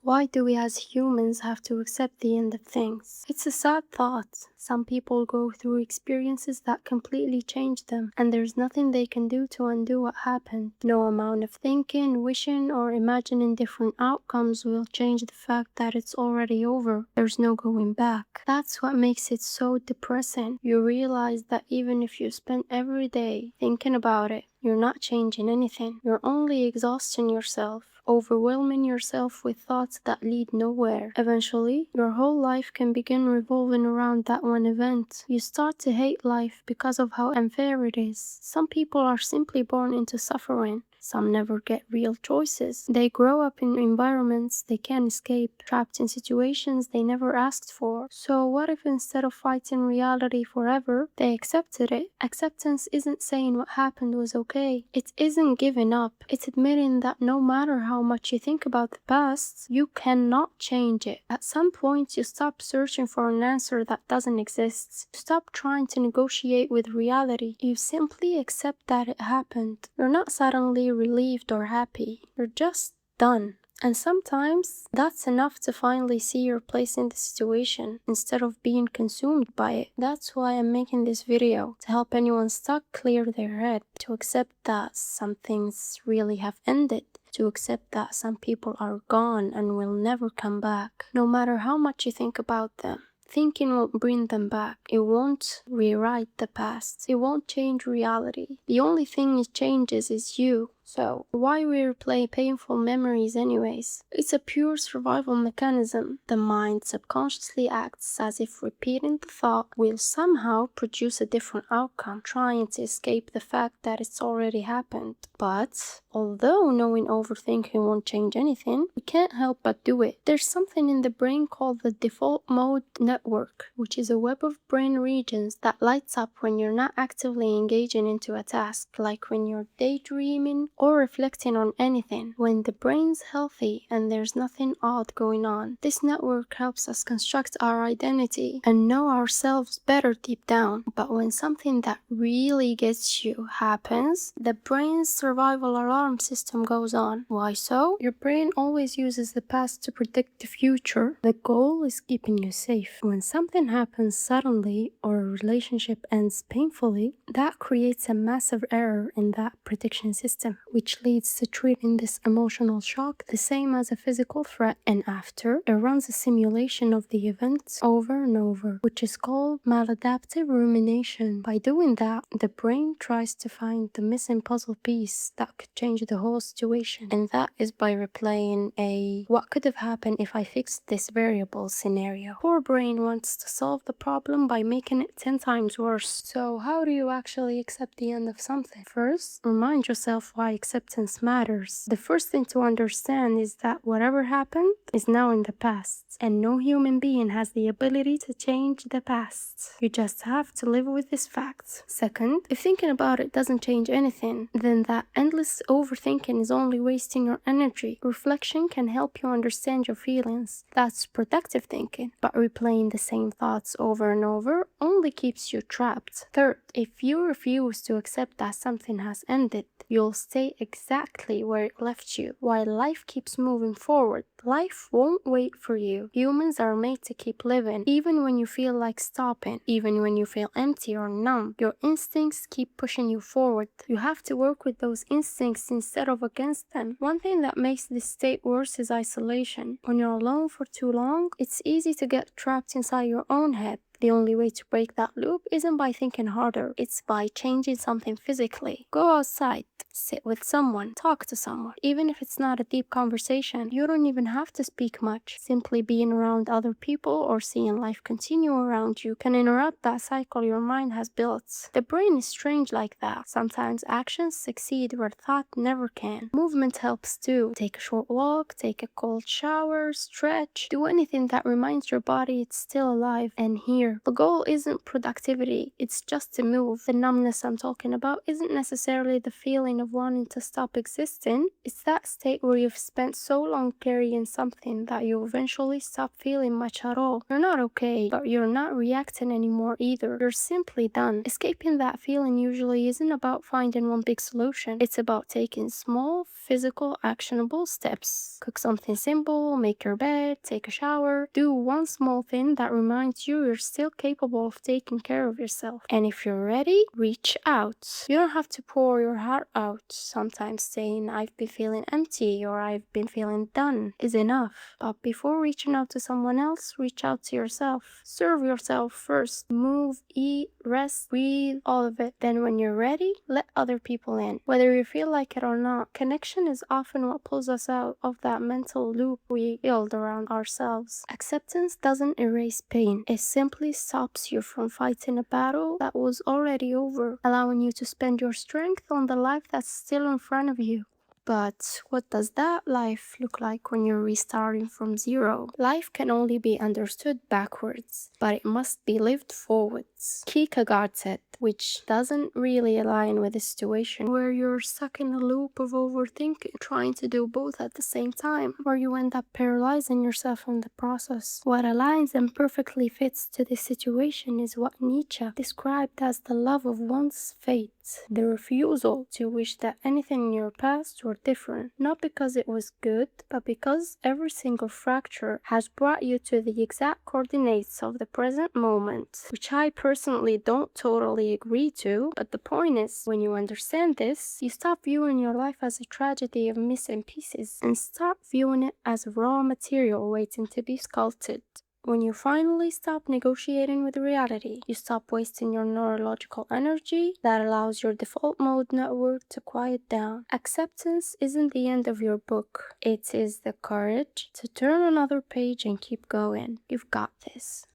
Why do we as humans have to accept the end of things? It's a sad thought. Some people go through experiences that completely change them, and there's nothing they can do to undo what happened. No amount of thinking, wishing, or imagining different outcomes will change the fact that it's already over. There's no going back. That's what makes it so depressing. You realize that even if you spend every day thinking about it, you're not changing anything. You're only exhausting yourself, overwhelming yourself with thoughts that lead nowhere. Eventually, your whole life can begin revolving around that one event. You start to hate life because of how unfair it is. Some people are simply born into suffering. Some never get real choices. They grow up in environments they can't escape, trapped in situations they never asked for. So what if instead of fighting reality forever, they accepted it? Acceptance isn't saying what happened was okay. It isn't giving up. It's admitting that no matter how much you think about the past, you cannot change it. At some point, you stop searching for an answer that doesn't exist. You stop trying to negotiate with reality. You simply accept that it happened. You're not suddenly relieved or happy. You're just done. And sometimes that's enough to finally see your place in the situation instead of being consumed by it. That's why I'm making this video, to help anyone stuck clear their head, to accept that some things really have ended, to accept that some people are gone and will never come back, no matter how much you think about them. Thinking won't bring them back. It won't rewrite the past. It won't change reality. The only thing it changes is you. So, why we replay painful memories anyways? It's a pure survival mechanism. The mind subconsciously acts as if repeating the thought will somehow produce a different outcome, trying to escape the fact that it's already happened. But, although knowing overthinking won't change anything, we can't help but do it. There's something in the brain called the default mode network, which is a web of brain regions that lights up when you're not actively engaging into a task, like when you're daydreaming or reflecting on anything. When the brain's healthy and there's nothing odd going on, this network helps us construct our identity and know ourselves better deep down. But when something that really gets you happens, the brain's survival alarm system goes on. Why so? Your brain always uses the past to predict the future. The goal is keeping you safe. When something happens suddenly or a relationship ends painfully, that creates a massive error in that prediction system, which leads to treating this emotional shock the same as a physical threat, and after, it runs a simulation of the events over and over, which is called maladaptive rumination. By doing that, the brain tries to find the missing puzzle piece that could change the whole situation, and that is by replaying a "what could have happened if I fixed this variable" scenario. Poor brain wants to solve the problem by making it 10 times worse. So how do you actually accept the end of something? First, remind yourself why acceptance matters. The first thing to understand is that whatever happened is now in the past, and no human being has the ability to change the past. You just have to live with this fact. Second, if thinking about it doesn't change anything, then that endless overthinking is only wasting your energy. Reflection can help you understand your feelings. That's productive thinking. But replaying the same thoughts over and over only keeps you trapped. Third, if you refuse to accept that something has ended, you'll stay exactly where it left you. While life keeps moving forward, life won't wait for you. Humans are made to keep living, even when you feel like stopping, even when you feel empty or numb. Your instincts keep pushing you forward. You have to work with those instincts instead of against them. One thing that makes this state worse is isolation. When you're alone for too long, it's easy to get trapped inside your own head. The only way to break that loop isn't by thinking harder, it's by changing something physically. Go outside, sit with someone, talk to someone. Even if it's not a deep conversation, you don't even have to speak much. Simply being around other people or seeing life continue around you can interrupt that cycle your mind has built. The brain is strange like that. Sometimes actions succeed where thought never can. Movement helps too. Take a short walk, take a cold shower, stretch, do anything that reminds your body it's still alive and here clear. The goal isn't productivity, it's just to move. The numbness I'm talking about isn't necessarily the feeling of wanting to stop existing. It's that state where you've spent so long carrying something that you eventually stop feeling much at all. You're not okay, but you're not reacting anymore either. You're simply done. Escaping that feeling usually isn't about finding one big solution. It's about taking small, physical, actionable steps. Cook something simple, make your bed, take a shower. Do one small thing that reminds you you're still capable of taking care of yourself. And if you're ready, reach out. You don't have to pour your heart out. Sometimes saying, I've been feeling empty or I've been feeling done is enough. But before reaching out to someone else, reach out to yourself. Serve yourself first. Move, eat, rest, breathe, all of it. Then when you're ready, let other people in. Whether you feel like it or not, connection is often what pulls us out of that mental loop we build around ourselves. Acceptance doesn't erase pain. It simply stops you from fighting a battle that was already over, allowing you to spend your strength on the life that's still in front of you. But what does that life look like when you're restarting from zero? Life can only be understood backwards, but it must be lived forwards. Kierkegaard said, which doesn't really align with the situation where you're stuck in a loop of overthinking, trying to do both at the same time, where you end up paralyzing yourself in the process. What aligns and perfectly fits to this situation is what Nietzsche described as the love of one's fate, the refusal to wish that anything in your past were different, not because it was good, but because every single fracture has brought you to the exact coordinates of the present moment, which I personally don't totally agree to, but the point is, when you understand this, you stop viewing your life as a tragedy of missing pieces and start viewing it as raw material waiting to be sculpted. When you finally stop negotiating with reality, you stop wasting your neurological energy that allows your default mode network to quiet down. Acceptance isn't the end of your book. It is the courage to turn another page and keep going. You've got this.